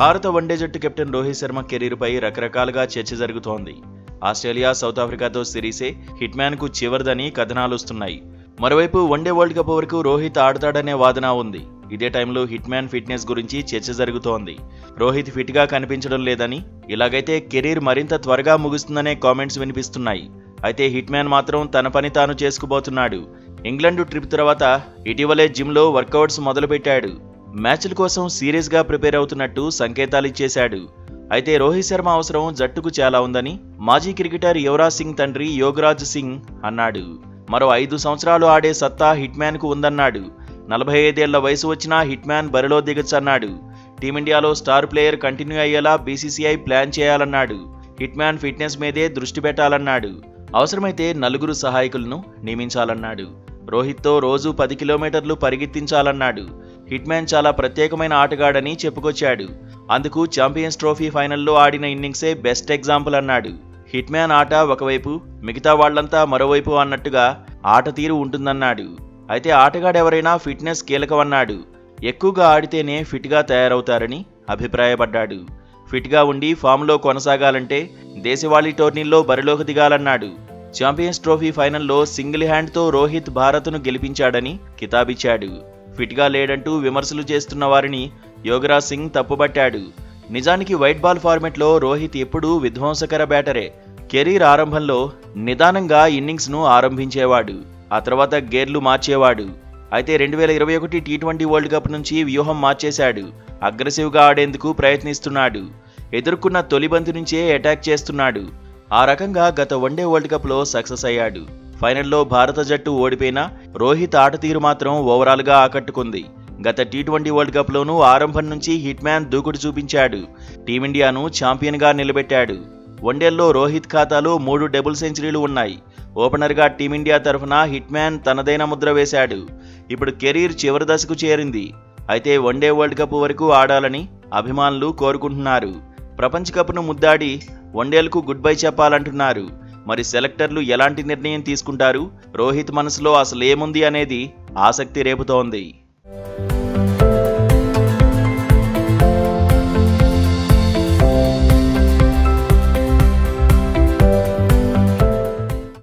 భారత వన్డే జట్టు కెప్టెన్ రోహిత్ శర్మ కెరీర్పై రకరకాలుగా చర్చ జరుగుతోంది. ఆస్ట్రేలియా, సౌత్ ఆఫ్రికాతో సిరీసే హిట్ మ్యాన్ కు చివరిదని కథనాలొస్తున్నాయి. మరోవైపు వన్డే వరల్డ్ కప్ వరకు రోహిత్ ఆడతాడనే వాదన ఉంది. ఇదే టైంలో హిట్ మ్యాన్ ఫిట్నెస్ గురించి చర్చ జరుగుతోంది. రోహిత్ ఫిట్ గా కనిపించడం లేదని, ఇలాగైతే కెరీర్ మరింత త్వరగా ముగుస్తుందనే కామెంట్స్ వినిపిస్తున్నాయి. అయితే హిట్ మ్యాన్ మాత్రం తన పని తాను చేసుకుపోతున్నాడు. ఇంగ్లాండ్ ట్రిప్ తర్వాత ఇటీవలే జిమ్ లో వర్కౌట్స్ మొదలుపెట్టాడు. మ్యాచ్ల కోసం సీరియస్ గా ప్రిపేర్ అవుతున్నట్టు సంకేతాలిచ్చేశాడు. అయితే రోహిత్ శర్మ అవసరం జట్టుకు చాలా ఉందని మాజీ క్రికెటర్ యువరాజ్ సింగ్ తండ్రి యోగరాజ్ సింగ్ అన్నాడు. మరో 5 సంవత్సరాలు ఆడే సత్తా హిట్ మ్యాన్ కు ఉందన్నాడు. 45 ఏళ్ల వయసు వచ్చినా హిట్ మ్యాన్ బరిలో దిగొచ్చన్నాడు. టీమిండియాలో స్టార్ ప్లేయర్ కంటిన్యూ అయ్యేలా బీసీసీఐ ప్లాన్ చేయాలన్నాడు. హిట్ మ్యాన్ ఫిట్నెస్ మీదే దృష్టి పెట్టాలన్నాడు. అవసరమైతే 4 సహాయకులను నియమించాలన్నాడు. రోహిత్తో రోజు 10 కిలోమీటర్లు పరిగెత్తించాలన్నాడు. హిట్ మ్యాన్ చాలా ప్రత్యేకమైన ఆటగాడని చెప్పుకొచ్చాడు. అందుకు ఛాంపియన్స్ ట్రోఫీ ఫైనల్లో ఆడిన ఇన్నింగ్సే బెస్ట్ ఎగ్జాంపుల్ అన్నాడు. హిట్ మ్యాన్ ఆట ఒకవైపు, మిగతా వాళ్లంతా మరోవైపు అన్నట్టుగా ఆట తీరు ఉంటుందన్నాడు. అయితే ఆటగాడెవరైనా ఫిట్నెస్ కీలకమన్నాడు. ఎక్కువగా ఆడితేనే ఫిట్గా తయారవుతారని అభిప్రాయపడ్డాడు. ఫిట్గా ఉండి ఫామ్లో కొనసాగాలంటే దేశవాళీ టోర్నీల్లో బరిలోకి దిగాలన్నాడు. ఛాంపియన్స్ ట్రోఫీ ఫైనల్లో సింగిల్ హ్యాండ్తో రోహిత్ భారత్ను గెలిపించాడని కితాబిచ్చాడు. ఫిట్గా లేడంటూ విమర్శలు చేస్తున్న వారిని యోగరాజ్ సింగ్ తప్పుబట్టాడు. నిజానికి వైట్ బాల్ ఫార్మెట్లో రోహిత్ ఎప్పుడూ విధ్వంసకర బ్యాటరే. కెరీర్ ఆరంభంలో నిదానంగా ఇన్నింగ్స్ను ఆరంభించేవాడు. ఆ తర్వాత గేర్లు మార్చేవాడు. అయితే 2021 టీ20 వరల్డ్ కప్ నుంచి వ్యూహం మార్చేశాడు. అగ్రెసివ్గా ఆడేందుకు ప్రయత్నిస్తున్నాడు. ఎదుర్కొన్న తొలి బంతి నుంచే అటాక్ చేస్తున్నాడు. ఆ రకంగా గత వన్డే వరల్డ్ కప్లో సక్సెస్ అయ్యాడు. ఫైనల్లో భారత జట్టు ఓడిపోయినా రోహిత్ ఆట తీరు మాత్రం ఓవరాల్గా ఆకట్టుకుంది. గత టీ20 వరల్డ్ కప్లోనూ ఆరంభం నుంచి హిట్ మ్యాన్ దూకుడు చూపించాడు. టీమిండియాను ఛాంపియన్గా నిలబెట్టాడు. వన్డేల్లో రోహిత్ ఖాతాలో 3 డబుల్ సెంచరీలు ఉన్నాయి. ఓపెనర్గా టీమిండియా తరఫున హిట్ మ్యాన్ తనదైన ముద్ర వేశాడు. ఇప్పుడు కెరీర్ చివరి దశకు చేరింది. అయితే వన్డే వరల్డ్ కప్ వరకు ఆడాలని అభిమానులు కోరుకుంటున్నారు. ప్రపంచ కప్ను ముద్దాడి వన్డేలకు గుడ్ బై చెప్పాలంటున్నారు. మరి సెలెక్టర్లు ఎలాంటి నిర్ణయం తీసుకుంటారు? రోహిత్ మనసులో అసలేముంది అనేది ఆసక్తి రేపుతోంది.